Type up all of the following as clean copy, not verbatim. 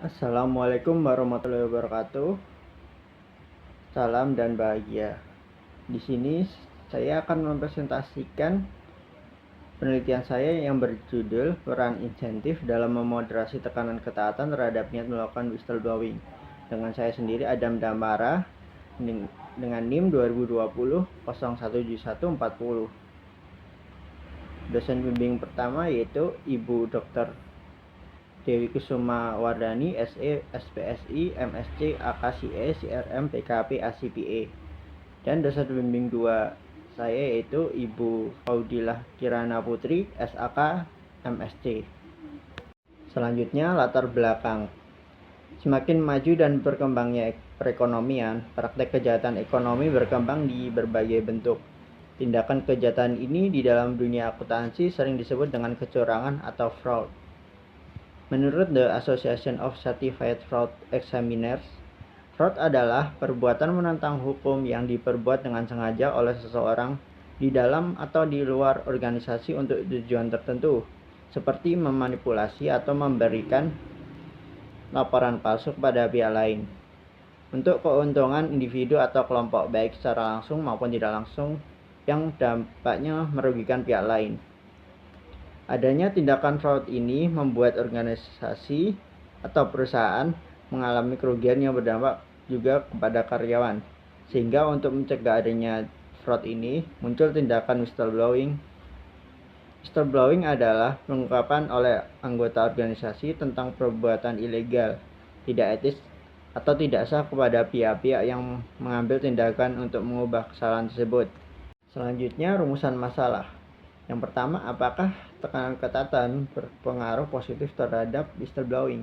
Assalamualaikum warahmatullahi wabarakatuh. Salam dan bahagia. Di sini saya akan mempresentasikan penelitian saya yang berjudul peran insentif dalam memoderasi tekanan ketaatan terhadap niat melakukan whistleblowing. Dengan saya sendiri Adam Damara dengan NIM 2020 017140. Dosen bimbing pertama yaitu Ibu Dr. Dewi Kusuma Wardani, SE, SPSI, MSc, AKCE, CRM, PKP, ACPE. Dan dosen pembimbing 2 saya yaitu Ibu Faudilah Kirana Putri, SAK, MSc. Selanjutnya latar belakang. Semakin maju dan berkembangnya perekonomian, praktek kejahatan ekonomi berkembang di berbagai bentuk. Tindakan kejahatan ini di dalam dunia akuntansi sering disebut dengan kecurangan atau fraud. Menurut The Association of Certified Fraud Examiners, fraud adalah perbuatan menentang hukum yang diperbuat dengan sengaja oleh seseorang di dalam atau di luar organisasi untuk tujuan tertentu, seperti memanipulasi atau memberikan laporan palsu kepada pihak lain untuk keuntungan individu atau kelompok, baik secara langsung maupun tidak langsung, yang dampaknya merugikan pihak lain. Adanya tindakan fraud ini membuat organisasi atau perusahaan mengalami kerugian yang berdampak juga kepada karyawan. Sehingga untuk mencegah adanya fraud ini, muncul tindakan whistleblowing. Whistleblowing adalah pengungkapan oleh anggota organisasi tentang perbuatan ilegal, tidak etis, atau tidak sah kepada pihak-pihak yang mengambil tindakan untuk mengubah kesalahan tersebut. Selanjutnya, rumusan masalah. Yang pertama, apakah tekanan ketaatan berpengaruh positif terhadap whistleblowing?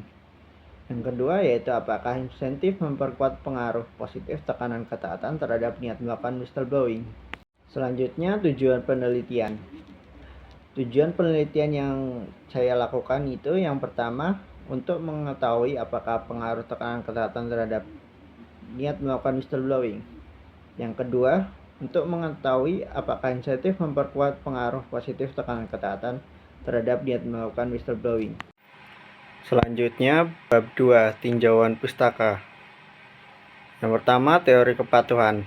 Yang kedua, yaitu apakah insentif memperkuat pengaruh positif tekanan ketaatan terhadap niat melakukan whistleblowing? Selanjutnya, tujuan penelitian. Tujuan penelitian yang saya lakukan itu yang pertama, untuk mengetahui apakah pengaruh tekanan ketaatan terhadap niat melakukan whistleblowing. Yang kedua, untuk mengetahui apakah insentif memperkuat pengaruh positif tekanan ketaatan terhadap niat melakukan whistleblowing. Selanjutnya, bab 2, tinjauan pustaka. Yang pertama, teori kepatuhan.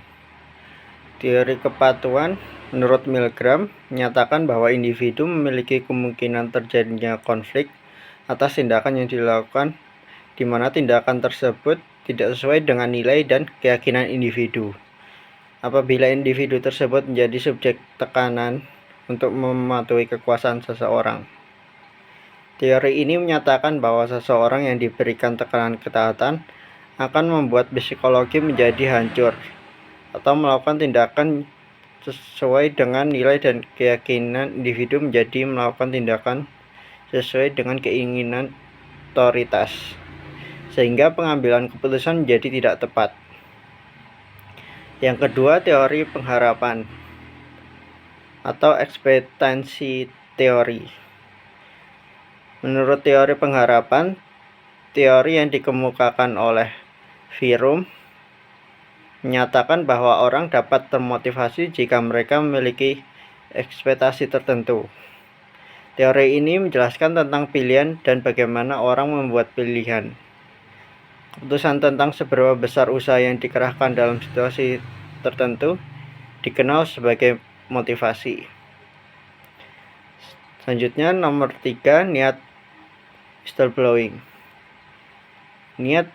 Teori kepatuhan menurut Milgram menyatakan bahwa individu memiliki kemungkinan terjadinya konflik atas tindakan yang dilakukan, di mana tindakan tersebut tidak sesuai dengan nilai dan keyakinan individu. Apabila individu tersebut menjadi subjek tekanan untuk mematuhi kekuasaan seseorang. Teori ini menyatakan bahwa seseorang yang diberikan tekanan ketaatan akan membuat psikologi menjadi hancur atau melakukan tindakan sesuai dengan nilai dan keyakinan individu menjadi melakukan tindakan sesuai dengan keinginan otoritas, sehingga pengambilan keputusan menjadi tidak tepat. Yang kedua, teori pengharapan atau ekspektansi teori. Menurut teori pengharapan, teori yang dikemukakan oleh Virum menyatakan bahwa orang dapat termotivasi jika mereka memiliki ekspektasi tertentu. Teori ini menjelaskan tentang pilihan dan bagaimana orang membuat pilihan. Keputusan tentang seberapa besar usaha yang dikerahkan dalam situasi tertentu dikenal sebagai motivasi. Selanjutnya, nomor 3, niat whistleblowing. Niat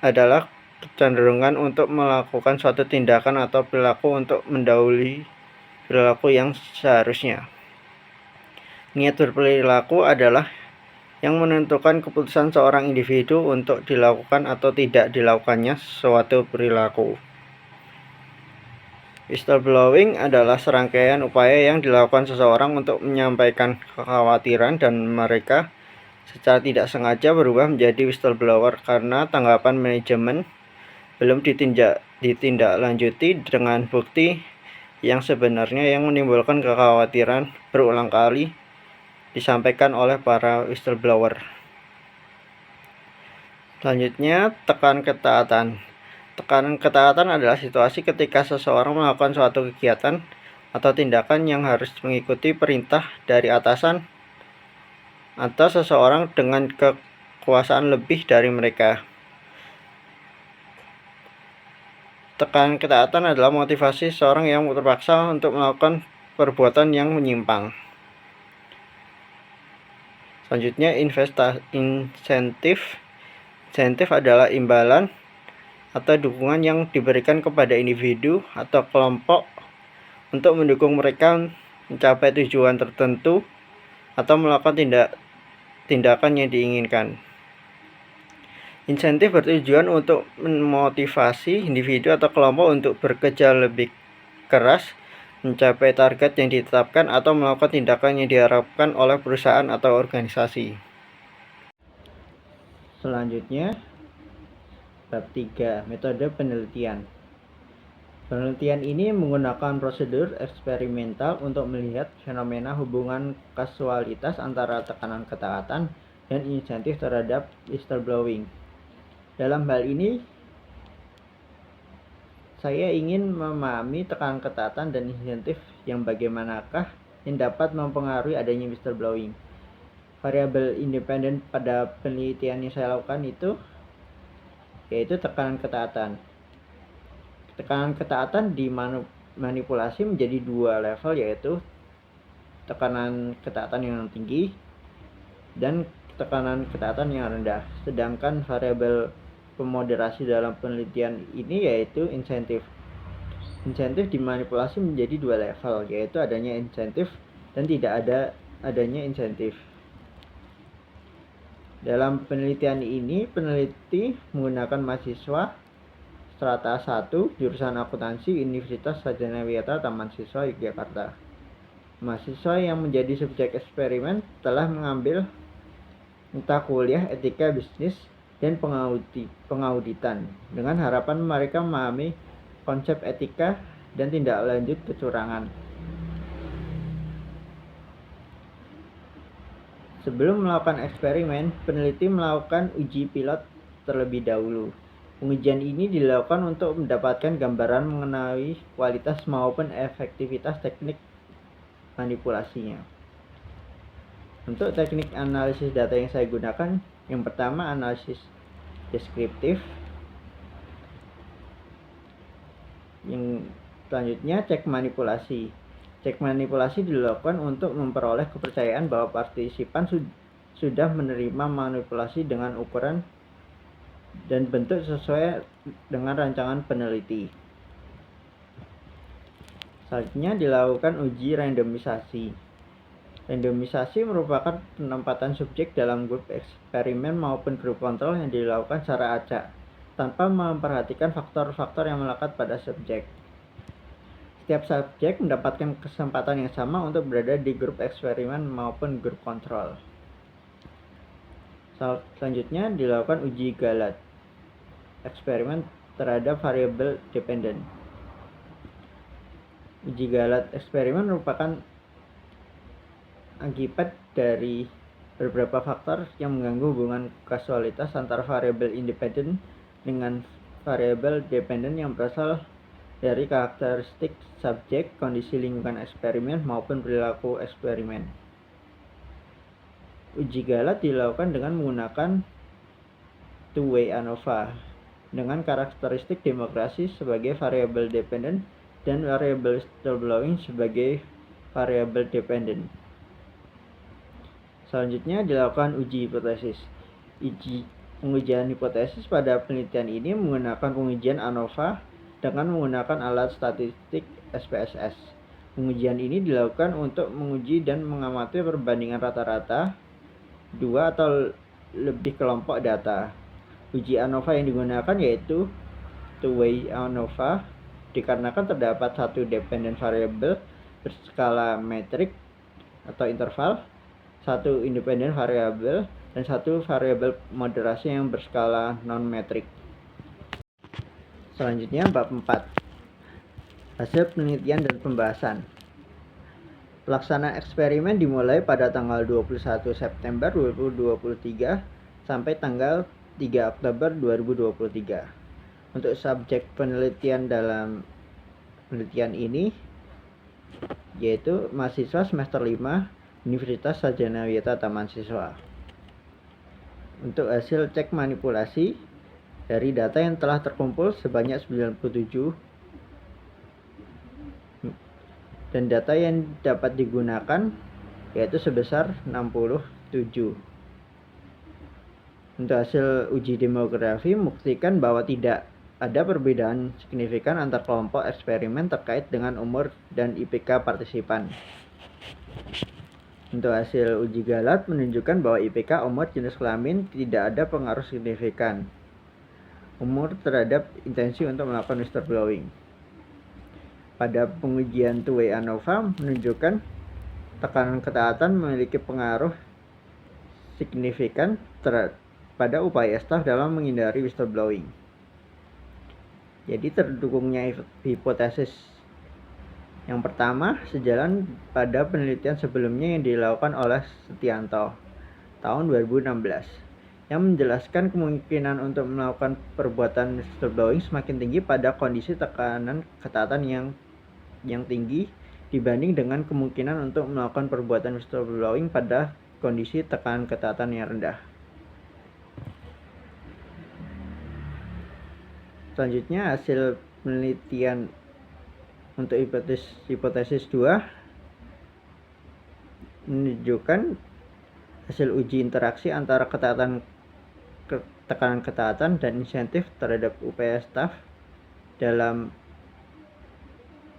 adalah kecenderungan untuk melakukan suatu tindakan atau perilaku untuk mendahului perilaku yang seharusnya. Niat berperilaku adalah yang menentukan keputusan seorang individu untuk dilakukan atau tidak dilakukannya suatu perilaku. Whistleblowing adalah serangkaian upaya yang dilakukan seseorang untuk menyampaikan kekhawatiran dan mereka secara tidak sengaja berubah menjadi whistleblower karena tanggapan manajemen belum ditindaklanjuti dengan bukti yang sebenarnya yang menimbulkan kekhawatiran berulang kali disampaikan oleh para whistleblower. Selanjutnya, tekanan ketaatan. Tekanan ketaatan adalah situasi ketika seseorang melakukan suatu kegiatan atau tindakan yang harus mengikuti perintah dari atasan atau seseorang dengan kekuasaan lebih dari mereka. Tekanan ketaatan adalah motivasi seorang yang terpaksa untuk melakukan perbuatan yang menyimpang. Selanjutnya, insentif. Insentif adalah imbalan atau dukungan yang diberikan kepada individu atau kelompok untuk mendukung mereka mencapai tujuan tertentu atau melakukan tindakan yang diinginkan. Insentif bertujuan untuk memotivasi individu atau kelompok untuk bekerja lebih keras, mencapai target yang ditetapkan, atau melakukan tindakan yang diharapkan oleh perusahaan atau organisasi. Selanjutnya, bab 3, metode penelitian. Penelitian ini menggunakan prosedur eksperimental untuk melihat fenomena hubungan kasualitas antara tekanan ketaatan dan insentif terhadap whistleblowing. Dalam hal ini, saya ingin memahami tekanan ketaatan dan insentif yang bagaimanakah yang dapat mempengaruhi adanya whistleblowing. Variabel independen pada penelitian yang saya lakukan itu yaitu tekanan ketaatan. Tekanan ketaatan dimanipulasi menjadi dua level, yaitu tekanan ketaatan yang tinggi dan tekanan ketaatan yang rendah. Sedangkan variabel pemoderasi dalam penelitian ini yaitu insentif. Insentif dimanipulasi menjadi dua level, yaitu adanya insentif dan tidak adanya insentif. Dalam penelitian ini, peneliti menggunakan mahasiswa strata 1 jurusan akuntansi Universitas Sadjana Wiyata Taman Siswa Yogyakarta. Mahasiswa yang menjadi subjek eksperimen telah mengambil mata kuliah etika bisnis dan pengauditan dengan harapan mereka memahami konsep etika dan tindak lanjut kecurangan. Sebelum melakukan eksperimen, peneliti melakukan uji pilot terlebih dahulu. Pengujian ini dilakukan untuk mendapatkan gambaran mengenai kualitas maupun efektivitas teknik manipulasinya. Untuk teknik analisis data yang saya gunakan, yang pertama analisis deskriptif, yang selanjutnya cek manipulasi. Cek manipulasi dilakukan untuk memperoleh kepercayaan bahwa partisipan sudah menerima manipulasi dengan ukuran dan bentuk sesuai dengan rancangan peneliti. Selanjutnya dilakukan uji randomisasi. Randomisasi merupakan penempatan subjek dalam grup eksperimen maupun grup kontrol yang dilakukan secara acak, tanpa memperhatikan faktor-faktor yang melekat pada subjek. Setiap subjek mendapatkan kesempatan yang sama untuk berada di grup eksperimen maupun grup kontrol. Selanjutnya dilakukan uji Galat eksperimen terhadap variabel dependen. Uji Galat eksperimen merupakan akibat dari beberapa faktor yang mengganggu hubungan kasualitas antara variabel independen dengan variabel dependen yang berasal dari karakteristik subjek, kondisi lingkungan eksperimen, maupun perilaku eksperimen. Uji Galat dilakukan dengan menggunakan two-way ANOVA dengan karakteristik demokrasi sebagai variabel dependen dan variabel whistleblowing sebagai variabel dependen. Selanjutnya dilakukan uji hipotesis. Pengujian hipotesis pada penelitian ini menggunakan pengujian ANOVA dengan menggunakan alat statistik SPSS. Pengujian ini dilakukan untuk menguji dan mengamati perbandingan rata-rata dua atau lebih kelompok data. Uji ANOVA yang digunakan yaitu two-way ANOVA dikarenakan terdapat satu dependent variable berskala metrik atau interval, satu independent variable, dan satu variabel moderasi yang berskala non-metrik. Selanjutnya bab 4. Hasil penelitian dan pembahasan. Pelaksanaan eksperimen dimulai pada tanggal 21 September 2023 sampai tanggal 3 Oktober 2023. Untuk subjek penelitian dalam penelitian ini yaitu mahasiswa semester 5 Universitas Sadjana Wiyata Taman Siswa. untuk hasil cek manipulasi dari data yang telah terkumpul sebanyak 97 dan data yang dapat digunakan yaitu sebesar 67. Untuk hasil uji demografi membuktikan bahwa tidak ada perbedaan signifikan antar kelompok eksperimen terkait dengan umur dan IPK partisipan. Untuk hasil uji Galat menunjukkan bahwa IPK, umur, jenis kelamin tidak ada pengaruh signifikan umur terhadap intensi untuk melakukan whistleblowing. Pada pengujian two-way ANOVA menunjukkan tekanan ketaatan memiliki pengaruh signifikan pada upaya staf dalam menghindari whistleblowing. Jadi terdukungnya hipotesis yang pertama sejalan pada penelitian sebelumnya yang dilakukan oleh Setianto tahun 2016 yang menjelaskan kemungkinan untuk melakukan perbuatan whistleblowing semakin tinggi pada kondisi tekanan ketaatan yang tinggi dibanding dengan kemungkinan untuk melakukan perbuatan whistleblowing pada kondisi tekanan ketaatan yang rendah. Selanjutnya hasil penelitian untuk hipotesis 2 menunjukkan hasil uji interaksi antara tekanan ketaatan dan insentif terhadap upaya staf dalam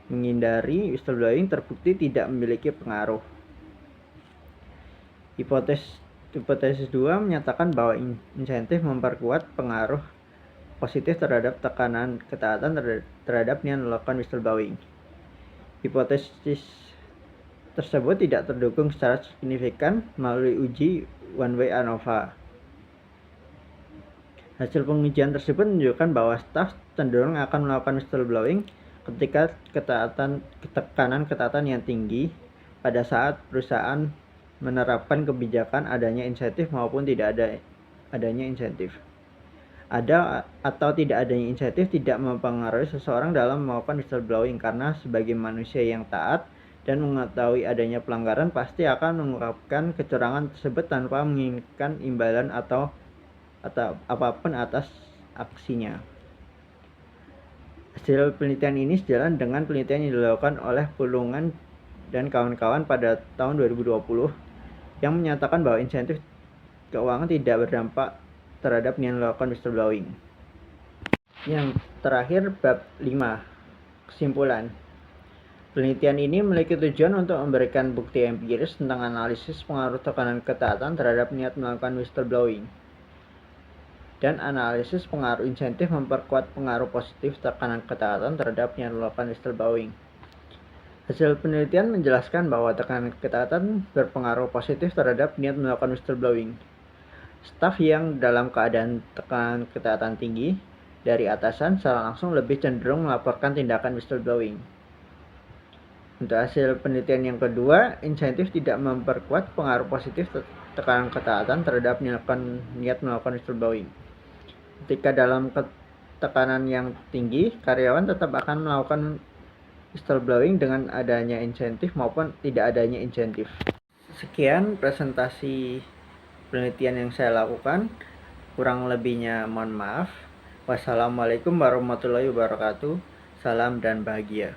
menghindari whistleblowing terbukti tidak memiliki pengaruh. Hipotesis 2 menyatakan bahwa insentif memperkuat pengaruh positif terhadap tekanan ketaatan terhadap niat melakukan whistleblowing. Hipotesis tersebut tidak terdukung secara signifikan melalui uji one-way ANOVA. Hasil pengujian tersebut menunjukkan bahwa staf cenderung akan melakukan whistleblowing ketika tekanan ketaatan yang tinggi pada saat perusahaan menerapkan kebijakan adanya insentif maupun tidak adanya insentif. Ada atau tidak adanya insentif tidak mempengaruhi seseorang dalam melakukan whistleblowing karena sebagai manusia yang taat dan mengetahui adanya pelanggaran pasti akan mengungkapkan kecurangan tersebut tanpa menginginkan imbalan atau apapun atas aksinya. Hasil penelitian ini sejalan dengan penelitian yang dilakukan oleh Pulungan dan kawan-kawan pada tahun 2020 yang menyatakan bahwa insentif keuangan tidak berdampak terhadap niat melakukan whistleblowing. Yang terakhir, bab 5. Kesimpulan. Penelitian ini memiliki tujuan untuk memberikan bukti empiris tentang analisis pengaruh tekanan ketaatan terhadap niat melakukan whistleblowing. Dan analisis pengaruh insentif memperkuat pengaruh positif tekanan ketaatan terhadap niat melakukan whistleblowing. Hasil penelitian menjelaskan bahwa tekanan ketaatan berpengaruh positif terhadap niat melakukan whistleblowing. Staf yang dalam keadaan tekanan ketaatan tinggi dari atasan secara langsung lebih cenderung melaporkan tindakan whistleblowing. Untuk hasil penelitian yang kedua, insentif tidak memperkuat pengaruh positif tekanan ketaatan terhadap niat melakukan whistleblowing. Ketika dalam tekanan yang tinggi, karyawan tetap akan melakukan whistleblowing dengan adanya insentif maupun tidak adanya insentif. Sekian presentasi penelitian yang saya lakukan, kurang lebihnya mohon maaf. Wassalamualaikum warahmatullahi wabarakatuh. Salam dan bahagia.